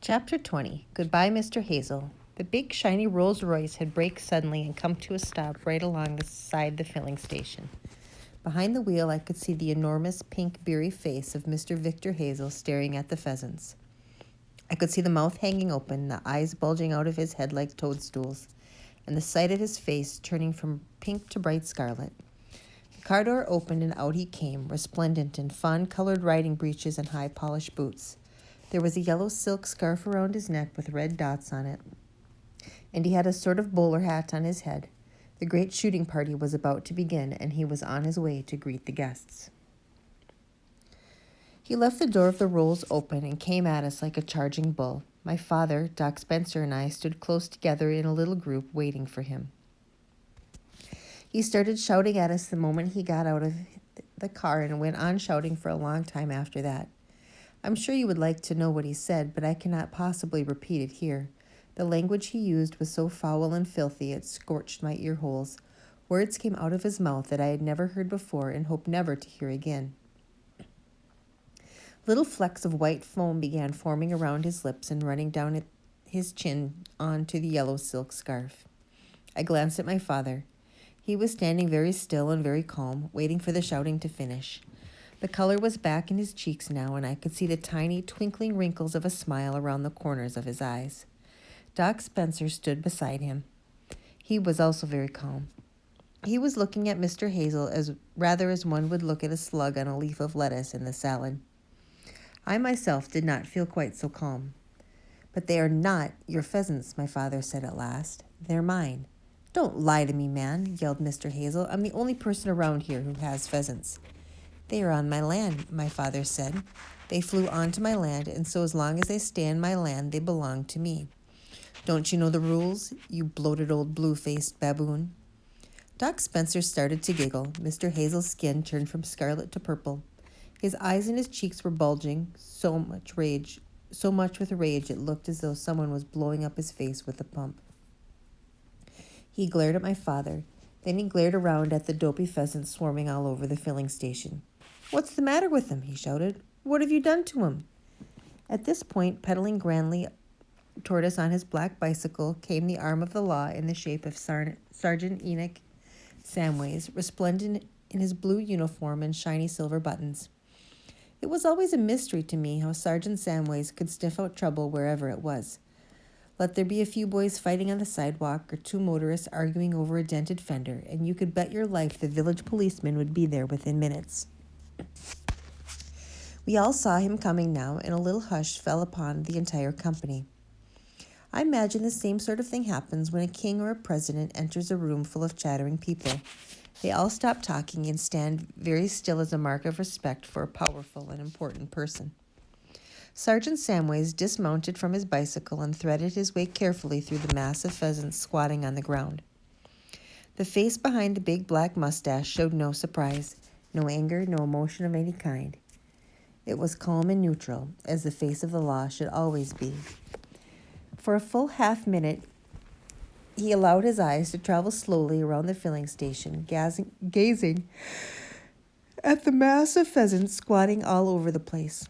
Chapter 20. Goodbye, Mr. Hazel. The big, shiny Rolls Royce had braked suddenly and come to a stop right along the side of the filling station. Behind the wheel, I could see the enormous pink, beery face of Mr. Victor Hazel staring at the pheasants. I could see the mouth hanging open, the eyes bulging out of his head like toadstools, and the sight of his face turning from pink to bright scarlet. The car door opened and out he came, resplendent in fawn-colored riding breeches and high-polished boots. There was a yellow silk scarf around his neck with red dots on it, and he had a sort of bowler hat on his head. The great shooting party was about to begin, and he was on his way to greet the guests. He left the door of the Rolls open and came at us like a charging bull. My father, Doc Spencer, and I stood close together in a little group waiting for him. He started shouting at us the moment he got out of the car and went on shouting for a long time after that. I'm sure you would like to know what he said, but I cannot possibly repeat it here. The language he used was so foul and filthy it scorched my ear holes. Words came out of his mouth that I had never heard before and hoped never to hear again. Little flecks of white foam began forming around his lips and running down his chin onto the yellow silk scarf. I glanced at my father. He was standing very still and very calm, waiting for the shouting to finish. The color was back in his cheeks now, and I could see the tiny, twinkling wrinkles of a smile around the corners of his eyes. Doc Spencer stood beside him. He was also very calm. He was looking at Mr. Hazel as one would look at a slug on a leaf of lettuce in the salad. I myself did not feel quite so calm. "But they are not your pheasants," my father said at last. "They're mine." "Don't lie to me, man," yelled Mr. Hazel. "I'm the only person around here who has pheasants." "They are on my land," my father said. "They flew onto my land, and so as long as they stay on my land, they belong to me. Don't you know the rules, you bloated old blue-faced baboon?" Doc Spencer started to giggle. Mr. Hazel's skin turned from scarlet to purple. His eyes and his cheeks were bulging, so much with rage it looked as though someone was blowing up his face with a pump. He glared at my father. Then he glared around at the dopey pheasants swarming all over the filling station. "What's the matter with him?" he shouted. "What have you done to him?" At this point, pedaling grandly toward us on his black bicycle, came the arm of the law in the shape of Sergeant Enoch Samways, resplendent in his blue uniform and shiny silver buttons. It was always a mystery to me how Sergeant Samways could sniff out trouble wherever it was. Let there be a few boys fighting on the sidewalk or two motorists arguing over a dented fender, and you could bet your life the village policeman would be there within minutes. We all saw him coming now, and a little hush fell upon the entire company. I imagine the same sort of thing happens when a king or a president enters a room full of chattering people. They all stop talking and stand very still as a mark of respect for a powerful and important person. Sergeant Samways dismounted from his bicycle and threaded his way carefully through the mass of pheasants squatting on the ground. The face behind the big black mustache showed no surprise, no anger, no emotion of any kind. It was calm and neutral, as the face of the law should always be. For a full half-minute, he allowed his eyes to travel slowly around the filling station, gazing at the mass of pheasants squatting all over the place.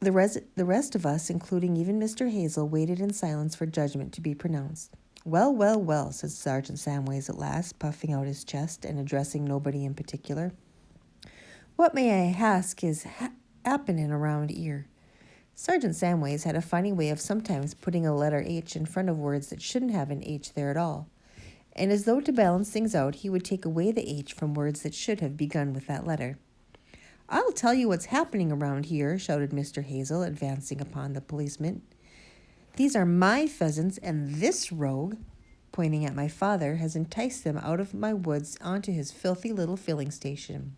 The rest of us, including even Mr. Hazel, waited in silence for judgment to be pronounced. "Well, well, well," said Sergeant Samways at last, puffing out his chest and addressing nobody in particular. "What may I ask is happening around here?" Sergeant Samways had a funny way of sometimes putting a letter H in front of words that shouldn't have an H there at all. And as though to balance things out, he would take away the H from words that should have begun with that letter. "I'll tell you what's happening around here," shouted Mr. Hazel, advancing upon the policeman. "These are my pheasants, and this rogue," pointing at my father, "has enticed them out of my woods onto his filthy little filling station."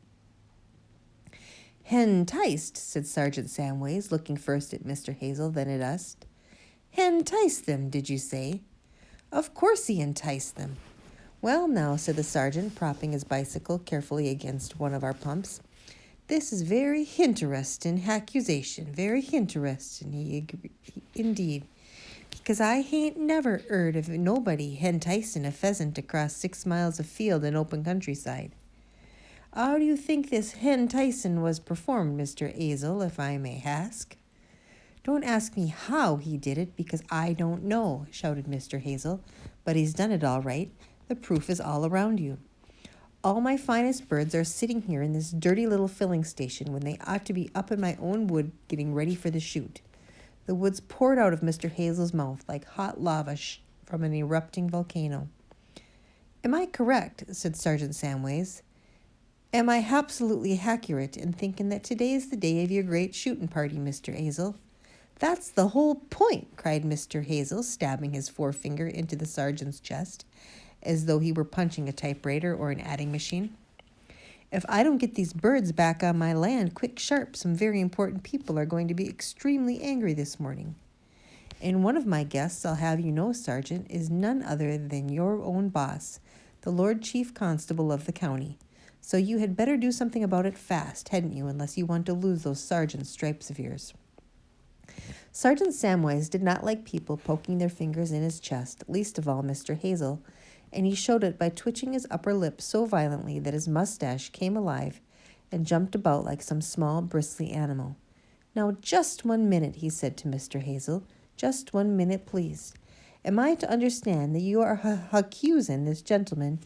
"Henticed," said Sergeant Samways, looking first at Mr. Hazel, then at us. "Henticed them, did you say?" "Of course he enticed them." "Well, now," said the sergeant, propping his bicycle carefully against one of our pumps, "this is very hinteresting accusation, very hinteresting, indeed, because I hain't never heard of nobody henticing a pheasant across 6 miles of field and open countryside. How do you think this henticing was performed, Mr. Hazel, if I may ask?" Don't ask me how he did it, because I don't know, shouted Mr. Hazel. But he's done it all right. The proof is all around you. All my finest birds are sitting here in this dirty little filling station when they ought to be up in my own wood getting ready for the shoot. The woods poured out of Mr. Hazel's mouth like hot lava from an erupting volcano. Am I correct, said Sergeant Samways. Am I absolutely accurate in thinking that today is the day of your great shooting party, Mr. Hazel? That's the whole point, cried Mr. Hazel, stabbing his forefinger into the sergeant's chest, as though he were punching a typewriter or an adding machine. If I don't get these birds back on my land quick sharp, some very important people are going to be extremely angry this morning. And one of my guests, I'll have you know, Sergeant, is none other than your own boss, the Lord Chief Constable of the county. So you had better do something about it fast, hadn't you, unless you want to lose those sergeant stripes of yours. Sergeant Samways did not like people poking their fingers in his chest, least of all Mr. Hazel, and he showed it by twitching his upper lip so violently that his mustache came alive and jumped about like some small, bristly animal. Now, just 1 minute, he said to Mr. Hazel. Just 1 minute, please. Am I to understand that you are accusing this gentleman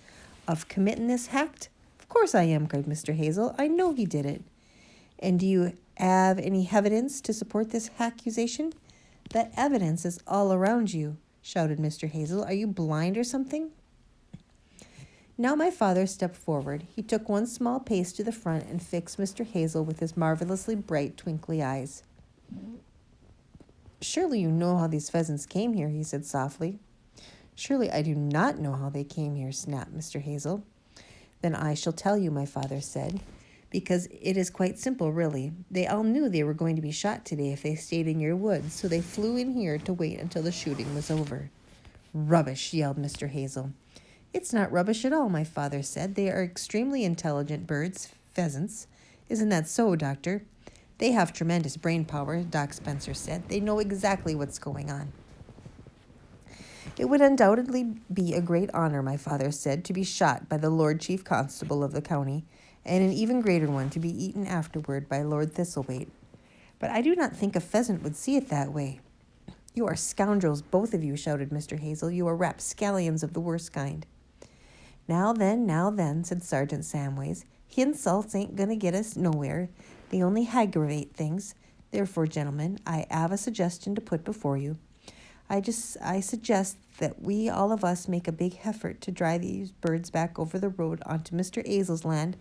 of committing this act? Of course I am, cried Mr. Hazel. I know he did it. And do you have any evidence to support this accusation? That evidence is all around you, shouted Mr. Hazel. Are you blind or something? Now my father stepped forward. He took one small pace to the front and fixed Mr. Hazel with his marvelously bright, twinkly eyes. Surely you know how these pheasants came here, he said softly. Surely I do not know how they came here, snapped Mr. Hazel. Then I shall tell you, my father said, because it is quite simple, really. They all knew they were going to be shot today if they stayed in your woods, so they flew in here to wait until the shooting was over. Rubbish, yelled Mr. Hazel. It's not rubbish at all, my father said. They are extremely intelligent birds, pheasants. Isn't that so, Doctor? They have tremendous brain power, Doc Spencer said. They know exactly what's going on. It would undoubtedly be a great honor, my father said, to be shot by the Lord Chief Constable of the county, and an even greater one to be eaten afterward by Lord Thistlethwaite. But I do not think a pheasant would see it that way. You are scoundrels, both of you, shouted Mr. Hazel. You are rapscallions of the worst kind. Now then, said Sergeant Samways. Insults ain't going to get us nowhere. They only aggravate things. Therefore, gentlemen, I have a suggestion to put before you. I suggest that we all of us make a big effort to drive these birds back over the road onto Mr. Hazel's land.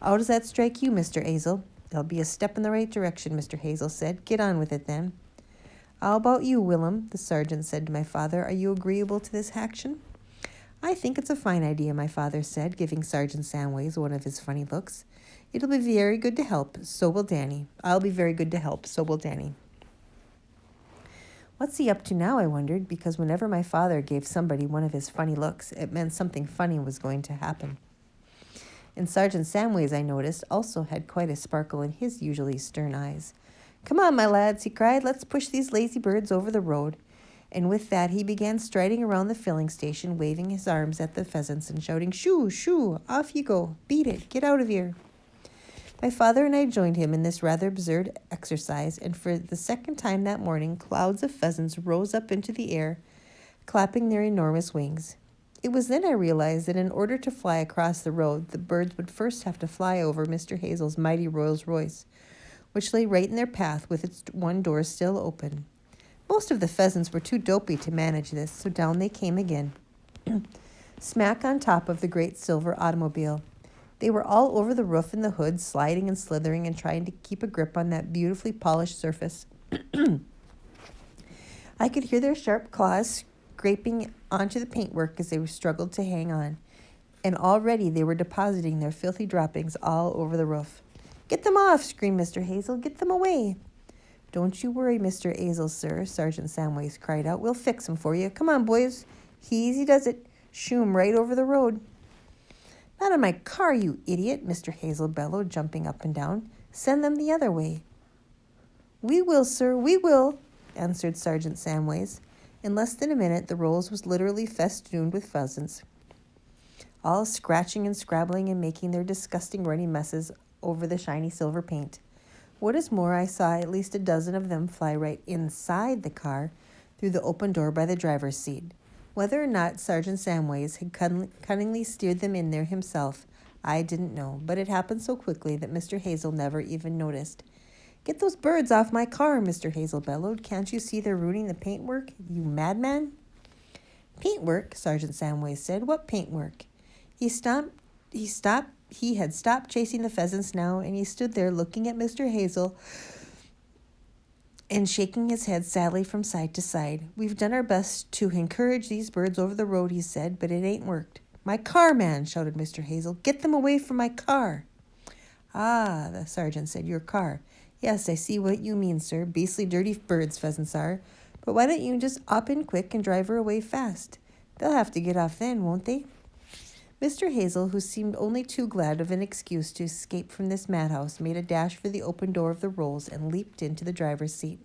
How does that strike you, Mr. Hazel? It'll be a step in the right direction, Mr. Hazel said. Get on with it, then. How about you, Willem? The sergeant said to my father. Are you agreeable to this action? I think it's a fine idea, my father said, giving Sergeant Samways one of his funny looks. It'll be very good to help. So will Danny. I'll be very good to help. So will Danny. What's he up to now, I wondered, because whenever my father gave somebody one of his funny looks, it meant something funny was going to happen. And Sergeant Samways, I noticed, also had quite a sparkle in his usually stern eyes. Come on, my lads, he cried. Let's push these lazy birds over the road. And with that he began striding around the filling station, waving his arms at the pheasants and shouting, Shoo, shoo, off you go. Beat it. Get out of here. My father and I joined him in this rather absurd exercise, and for the second time that morning, clouds of pheasants rose up into the air, clapping their enormous wings. It was then I realized that in order to fly across the road, the birds would first have to fly over Mr. Hazel's mighty Rolls Royce, which lay right in their path with its one door still open. Most of the pheasants were too dopey to manage this, so down they came again, smack on top of the great silver automobile. They were all over the roof and the hood, sliding and slithering and trying to keep a grip on that beautifully polished surface. I could hear their sharp claws scraping onto the paintwork as they struggled to hang on, and already they were depositing their filthy droppings all over the roof. Get them off, screamed Mr. Hazel. Get them away. Don't you worry, Mr. Hazel, sir, Sergeant Samways cried out. We'll fix 'em for you. Come on, boys. Easy does it. Shoo 'em right over the road. Not in my car, you idiot, Mr. Hazel bellowed, jumping up and down. Send them the other way. We will, sir, we will, answered Sergeant Samways. In less than a minute, the Rolls was literally festooned with pheasants, all scratching and scrabbling and making their disgusting runny messes over the shiny silver paint. What is more, I saw at least a dozen of them fly right inside the car through the open door by the driver's seat. Whether or not Sergeant Samways had cunningly steered them in there himself, I didn't know, but it happened so quickly that Mr. Hazel never even noticed. "Get those birds off my car," Mr. Hazel bellowed. "Can't you see they're ruining the paintwork, you madman?" "Paintwork?" Sergeant Samways said. "What paintwork?" He had stopped chasing the pheasants now, and he stood there looking at Mr. Hazel and shaking his head sadly from side to side. "We've done our best to encourage these birds over the road," he said, "but it ain't worked." "My car, man!" shouted Mr. Hazel. "Get them away from my car!" "Ah," the sergeant said, "your car. Yes, I see what you mean, sir. Beastly dirty birds, pheasants are. But why don't you just up in quick and drive her away fast? They'll have to get off then, won't they?" Mr. Hazel, who seemed only too glad of an excuse to escape from this madhouse, made a dash for the open door of the Rolls and leaped into the driver's seat.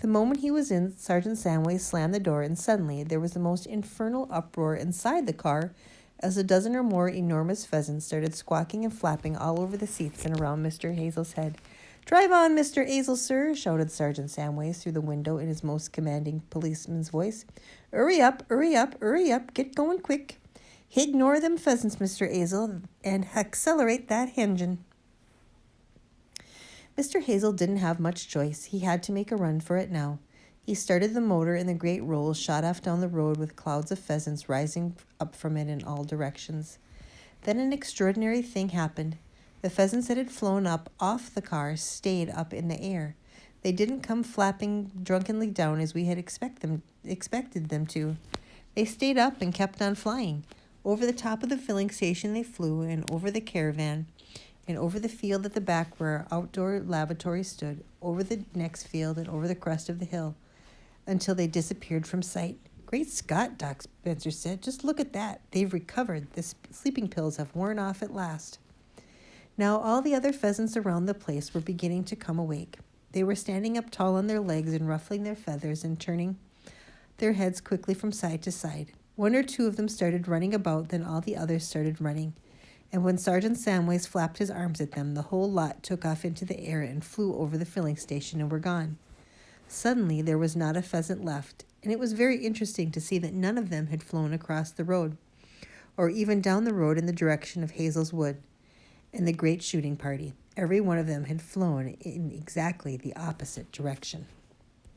The moment he was in, Sergeant Samways slammed the door, and suddenly there was the most infernal uproar inside the car as a dozen or more enormous pheasants started squawking and flapping all over the seats and around Mr. Hazel's head. "Drive on, Mr. Hazel, sir," shouted Sergeant Samways through the window in his most commanding policeman's voice. "'Urry up, 'urry up, 'urry up, get going quick. Ignore them pheasants, Mr. Hazel, and accelerate that engine." Mr. Hazel didn't have much choice. He had to make a run for it now. He started the motor, and the great Rolls shot off down the road with clouds of pheasants rising up from it in all directions. Then an extraordinary thing happened. The pheasants that had flown up off the car stayed up in the air. They didn't come flapping drunkenly down as we had expected them to. They stayed up and kept on flying. Over the top of the filling station they flew, and over the caravan, and over the field at the back where our outdoor lavatory stood, over the next field, and over the crest of the hill, until they disappeared from sight. "Great Scott," Doc Spencer said. "Just look at that. They've recovered. The sleeping pills have worn off at last." Now all the other pheasants around the place were beginning to come awake. They were standing up tall on their legs and ruffling their feathers and turning their heads quickly from side to side. One or two of them started running about, then all the others started running. And when Sergeant Samways flapped his arms at them, the whole lot took off into the air and flew over the filling station and were gone. Suddenly there was not a pheasant left, and it was very interesting to see that none of them had flown across the road, or even down the road in the direction of Hazel's Wood and the great shooting party. Every one of them had flown in exactly the opposite direction.